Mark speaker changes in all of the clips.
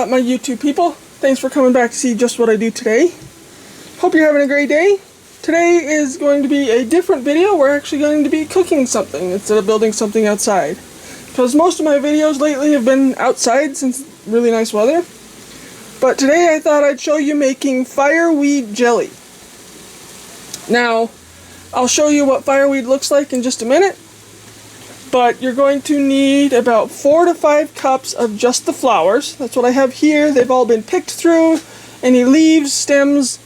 Speaker 1: up, my YouTube people? Thanks for coming back to see just what I do today. Hope you're having a great day. Today is going to be a different video. We're actually going to be cooking something instead of building something outside. Because most of my videos lately have been outside since really nice weather. But today I thought I'd show you making fireweed jelly. Now, I'll show you what fireweed looks like in just a minute. But you're going to need about 4 to 5 cups of just the flowers. That's what I have here. They've all been picked through. Any leaves, stems,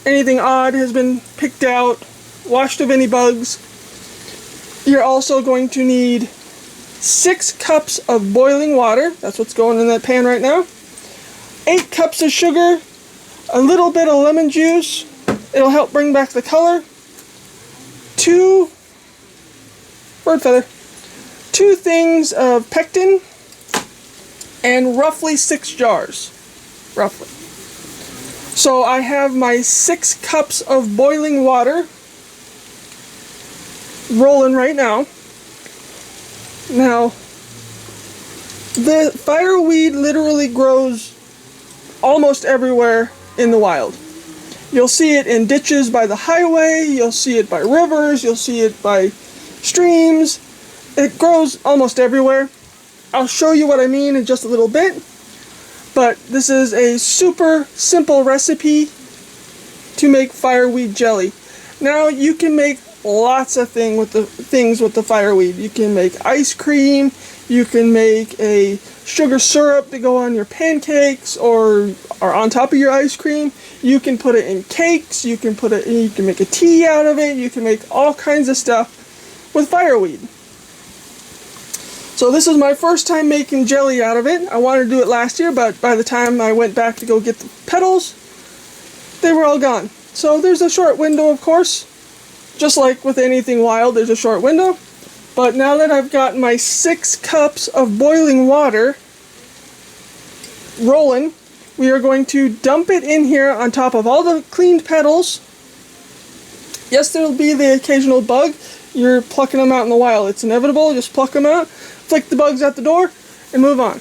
Speaker 1: anything odd has been picked out, washed of any bugs. You're also going to need 6 cups of boiling water. That's what's going in that pan right now. 8 cups of sugar, a little bit of lemon juice. It'll help bring back the color. 2 things of pectin, and roughly 6 jars. Roughly. So I have my 6 cups of boiling water rolling right now. Now, the fireweed literally grows almost everywhere in the wild. You'll see it in ditches by the highway, you'll see it by rivers, you'll see it by streams. It grows almost everywhere. I'll show you what I mean in just a little bit. But this is a super simple recipe to make fireweed jelly. Now you can make lots of things with the fireweed. You can make ice cream, you can make a sugar syrup to go on your pancakes or on top of your ice cream. You can put it in cakes, you can make a tea out of it, you can make all kinds of stuff with fireweed. So this is my first time making jelly out of it. I wanted to do it last year, but by the time I went back to go get the petals, they were all gone. So there's a short window, of course. Just like with anything wild, there's a short window. But now that I've got my 6 cups of boiling water rolling, we are going to dump it in here on top of all the cleaned petals. Yes, there'll be the occasional bug. You're plucking them out in the wild. It's inevitable. Just pluck them out, flick the bugs out the door, and move on.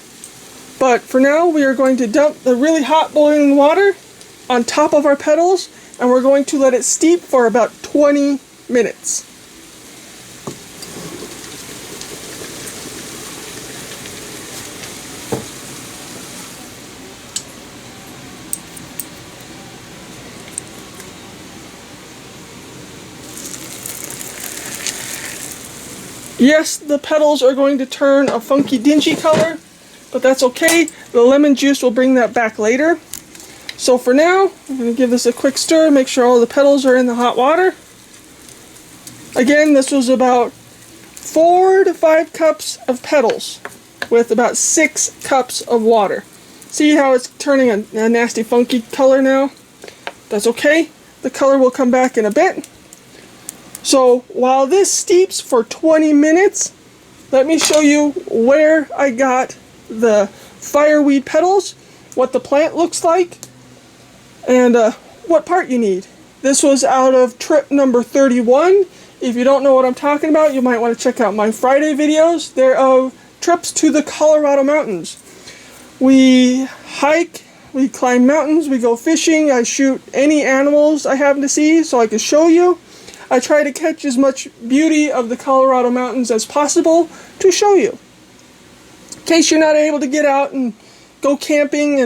Speaker 1: But for now, we are going to dump the really hot boiling water on top of our petals, and we're going to let it steep for about 20 minutes. Yes, the petals are going to turn a funky dingy color, but that's okay. The lemon juice will bring that back later. So for now, I'm going to give this a quick stir, make sure all the petals are in the hot water. Again, this was about 4 to 5 cups of petals with about 6 cups of water. See how it's turning a nasty funky color now? That's okay. The color will come back in a bit. So while this steeps for 20 minutes, let me show you where I got the fireweed petals, what the plant looks like, and what part you need. This was out of trip number 31. If you don't know what I'm talking about, you might want to check out my Friday videos. They're of trips to the Colorado mountains. We hike, we climb mountains, we go fishing, I shoot any animals I happen to see so I can show you. I try to catch as much beauty of the Colorado mountains as possible to show you. In case you're not able to get out and go camping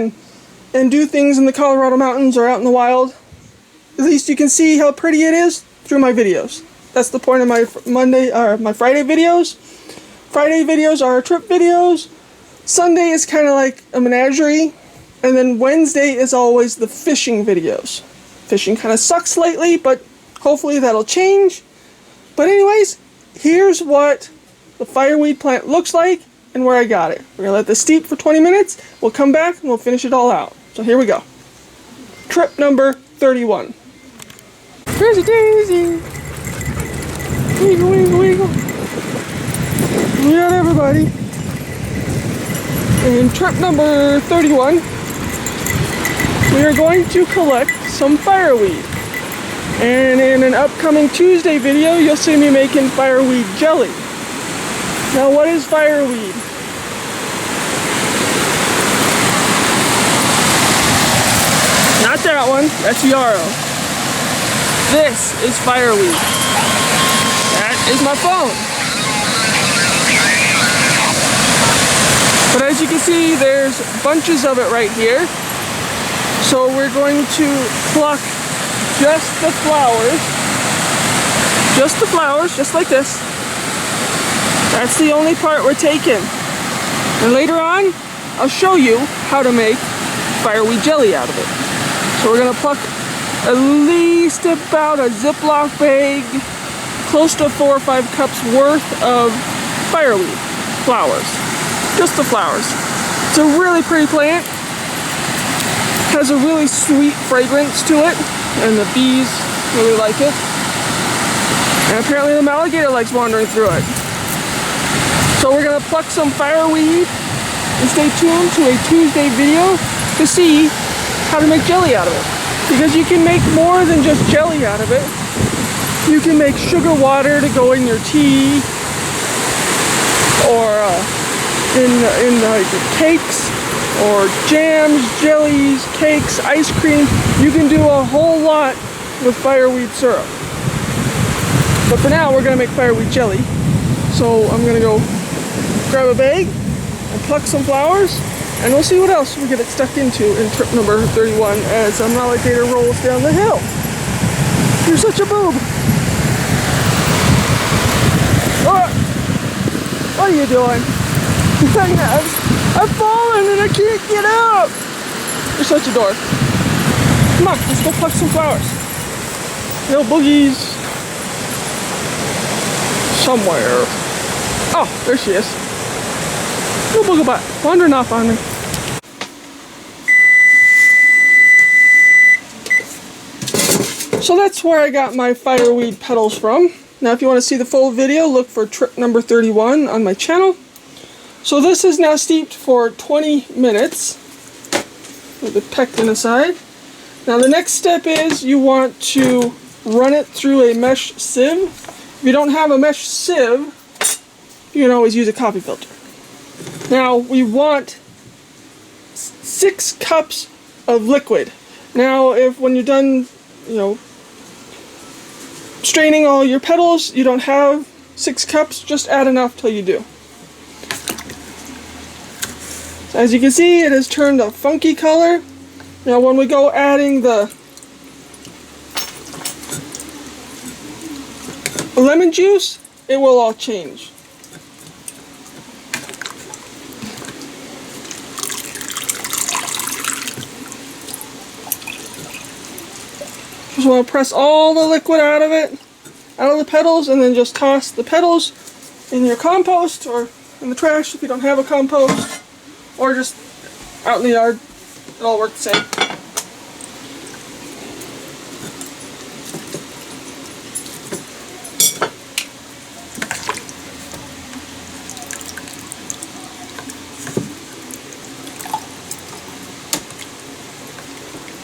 Speaker 1: and do things in the Colorado mountains or out in the wild, at least you can see how pretty it is through my videos. That's the point of my Friday videos. Friday videos are trip videos. Sunday is kind of like a menagerie. And then Wednesday is always the fishing videos. Fishing kind of sucks lately, but hopefully that'll change. But anyways, here's what the fireweed plant looks like and where I got it. We're going to let this steep for 20 minutes. We'll come back and we'll finish it all out. So here we go. Trip number 31. Here's a daisy. Wiggle, wiggle, wiggle. We got everybody. In trip number 31, we are going to collect some fireweed. And in an upcoming Tuesday video, you'll see me making fireweed jelly. Now, what is fireweed? Not that one, that's yarrow. This is fireweed. That is my phone. But as you can see, there's bunches of it right here. So we're going to pluck just the flowers. Just the flowers, just like this. That's the only part we're taking. And later on, I'll show you how to make fireweed jelly out of it. So we're gonna pluck at least about a Ziploc bag, close to 4 or 5 cups worth of fireweed flowers. Just the flowers. It's a really pretty plant. Has a really sweet fragrance to it, and the bees really like it. And apparently the alligator likes wandering through it. So we're gonna pluck some fireweed and stay tuned to a Tuesday video to see how to make jelly out of it. Because you can make more than just jelly out of it. You can make sugar water to go in your tea, or in cakes, or jams, jellies, cakes, ice cream. You can do a whole lot with fireweed syrup. But for now, we're gonna make fireweed jelly. So I'm gonna go grab a bag and pluck some flowers, and we'll see what else we get it stuck into in trip number 31 as an alligator rolls down the hill. You're such a boob. What are you doing? I've fallen and I can't get up. You're such a dork. Come on, let's go pluck some flowers. Little boogies. Somewhere. Oh, there she is. Little boogie butt, wandering off on me. So that's where I got my fireweed petals from. Now if you want to see the full video, look for trip number 31 on my channel. So this is now steeped for 20 minutes with the pectin aside. Now the next step is you want to run it through a mesh sieve. If you don't have a mesh sieve, you can always use a coffee filter. Now we want 6 cups of liquid. Now if when you're done, straining all your petals, you don't have 6 cups, just add enough till you do. So as you can see, it has turned a funky color. Now when we go adding the lemon juice, it will all change. Just want to press all the liquid out of it, out of the petals, and then just toss the petals in your compost or in the trash if you don't have a compost, or just out in the yard. It all works the same.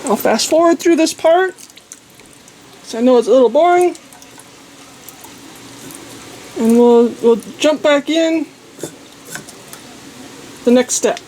Speaker 1: I'll fast forward through this part, so I know it's a little boring, and we'll jump back in the next step.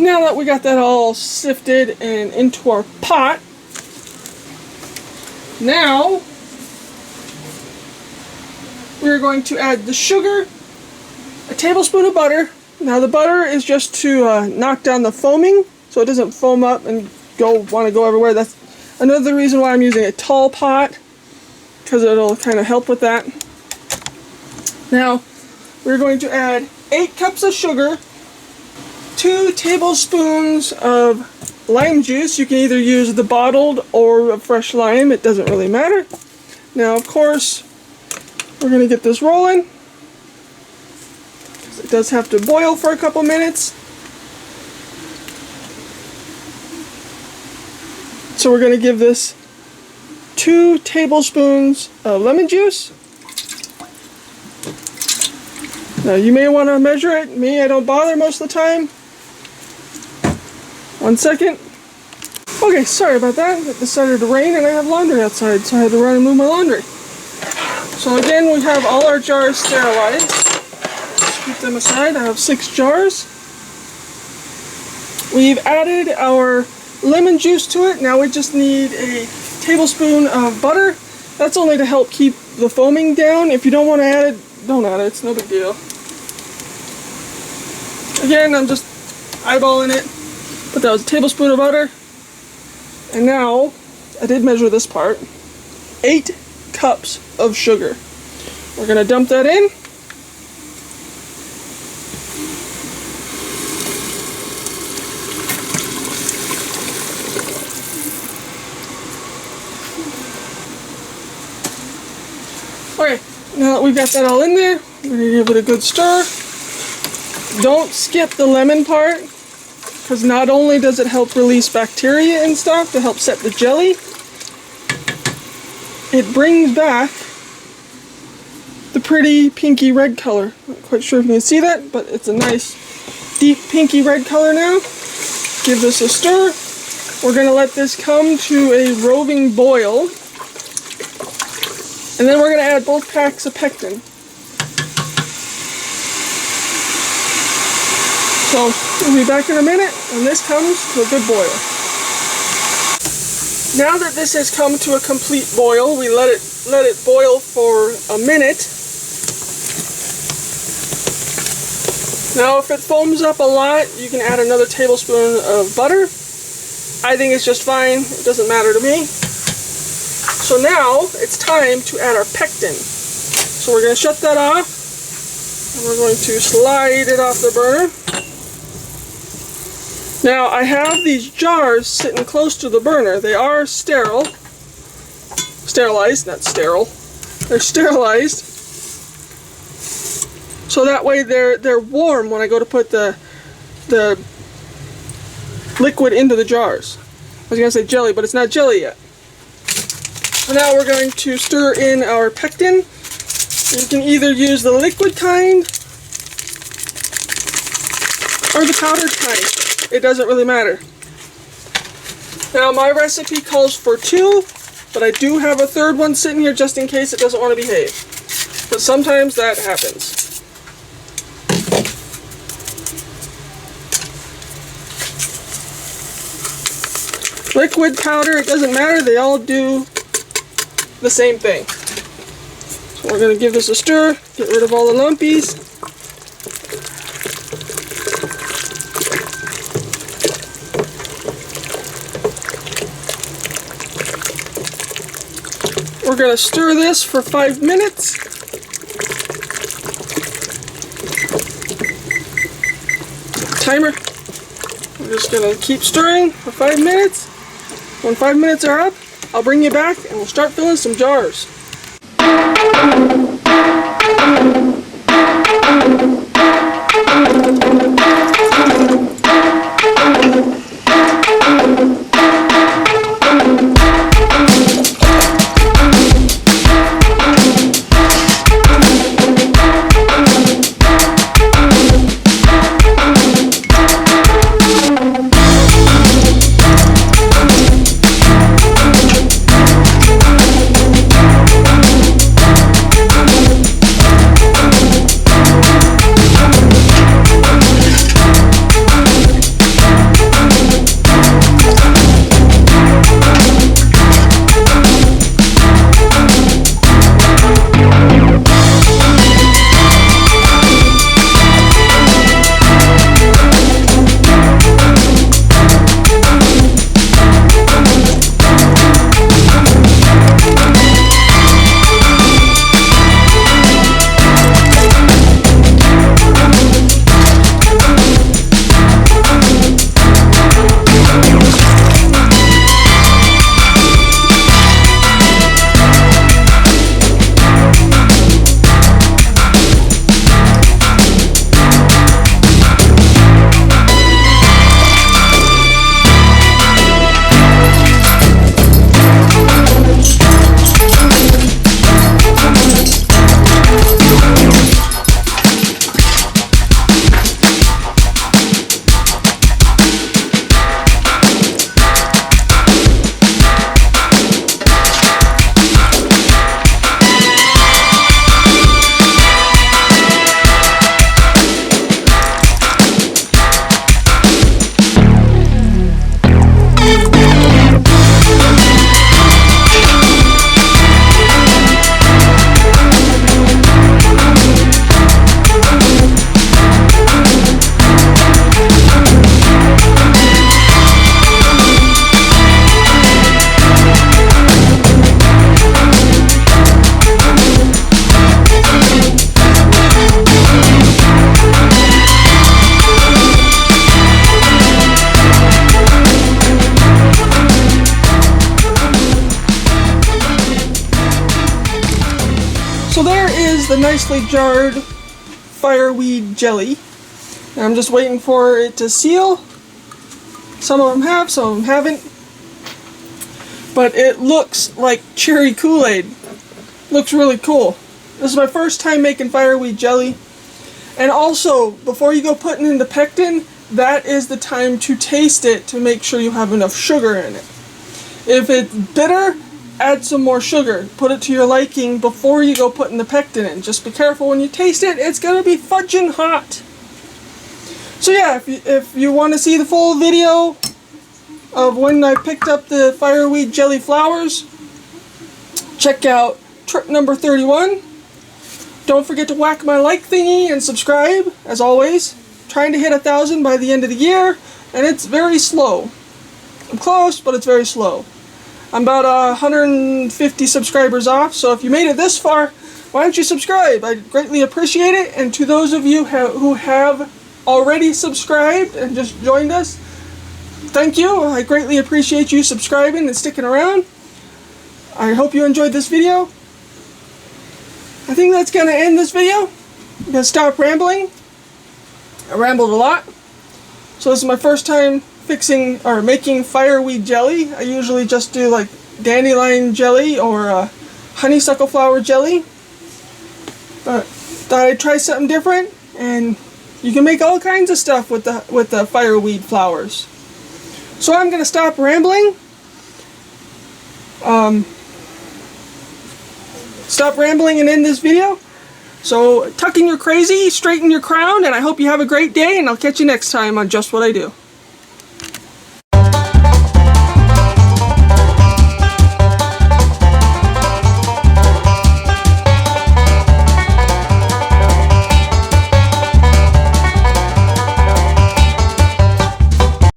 Speaker 1: now that we got that all sifted and into our pot, now we're going to add the sugar, a tablespoon of butter. Now the butter is just to knock down the foaming so it doesn't foam up and want to go everywhere. That's another reason why I'm using a tall pot, because it'll kind of help with that. Now we're going to add 8 cups of sugar, 2 tablespoons of lime juice. You can either use the bottled or a fresh lime, it doesn't really matter. Now of course we're going to get this rolling. It does have to boil for a couple minutes. So we're going to give this 2 tablespoons of lemon juice. Now you may want to measure it. Me, I don't bother most of the time. 1 second. Okay, sorry about that. It decided to rain and I have laundry outside, so I had to run and move my laundry. So again, we have all our jars sterilized. Keep them aside. I have 6 jars. We've added our lemon juice to it. Now we just need a tablespoon of butter. That's only to help keep the foaming down. If you don't want to add it, don't add it. It's no big deal. Again, I'm just eyeballing it. But that was a tablespoon of butter. And now, I did measure this part, 8 cups of sugar. We're going to dump that in. Okay, now that we've got that all in there, we're going to give it a good stir. Don't skip the lemon part, because not only does it help release bacteria and stuff to help set the jelly, it brings back the pretty pinky red color. Not quite sure if you can see that, but it's a nice deep pinky red color now. Give this a stir. We're going to let this come to a roving boil. And then we're going to add both packs of pectin. So we'll be back in a minute when this comes to a good boil. Now that this has come to a complete boil, we let it boil for a minute. Now if it foams up a lot, you can add another tablespoon of butter. I think it's just fine. It doesn't matter to me. So now it's time to add our pectin. So we're going to shut that off. And we're going to slide it off the burner. Now I have these jars sitting close to the burner. They are sterilized, not sterile. They're sterilized. So that way they're warm when I go to put the liquid into the jars. I was going to say jelly, but it's not jelly yet. So now we're going to stir in our pectin. You can either use the liquid kind or the powdered kind. It doesn't really matter. Now my recipe calls for 2, but I do have a third one sitting here just in case it doesn't want to behave. But sometimes that happens. Liquid, powder, it doesn't matter. They all do the same thing. So we're going to give this a stir, get rid of all the lumpies. We're going to stir this for 5 minutes. Timer. We're just going to keep stirring for 5 minutes. When 5 minutes are up, I'll bring you back and we'll start filling some jars. is the nicely jarred fireweed jelly. And I'm just waiting for it to seal. Some of them have, some of them haven't. But it looks like cherry Kool-Aid. Looks really cool. This is my first time making fireweed jelly. And also, before you go putting in the pectin, that is the time to taste it to make sure you have enough sugar in it. If it's bitter, add some more sugar. Put it to your liking before you go putting the pectin in. Just be careful when you taste it, it's going to be fudging hot. So yeah, if you want to see the full video of when I picked up the fireweed jelly flowers, check out trip number 31. Don't forget to whack my like thingy and subscribe, as always. Trying to hit 1,000 by the end of the year, and it's very slow. I'm close, but it's very slow. I'm about 150 subscribers off, so if you made it this far, why don't you subscribe? I'd greatly appreciate it, and to those of you who have already subscribed and just joined us, thank you. I greatly appreciate you subscribing and sticking around. I hope you enjoyed this video. I think that's going to end this video. I'm going to stop rambling. I rambled a lot. So this is my first time fixing or making fireweed jelly. I usually just do like dandelion jelly or honeysuckle flower jelly. But thought I'd try something different, and you can make all kinds of stuff with the fireweed flowers. So I'm going to stop rambling. Stop rambling and end this video. So tuck in your crazy, straighten your crown, and I hope you have a great day, and I'll catch you next time on Just What I Do.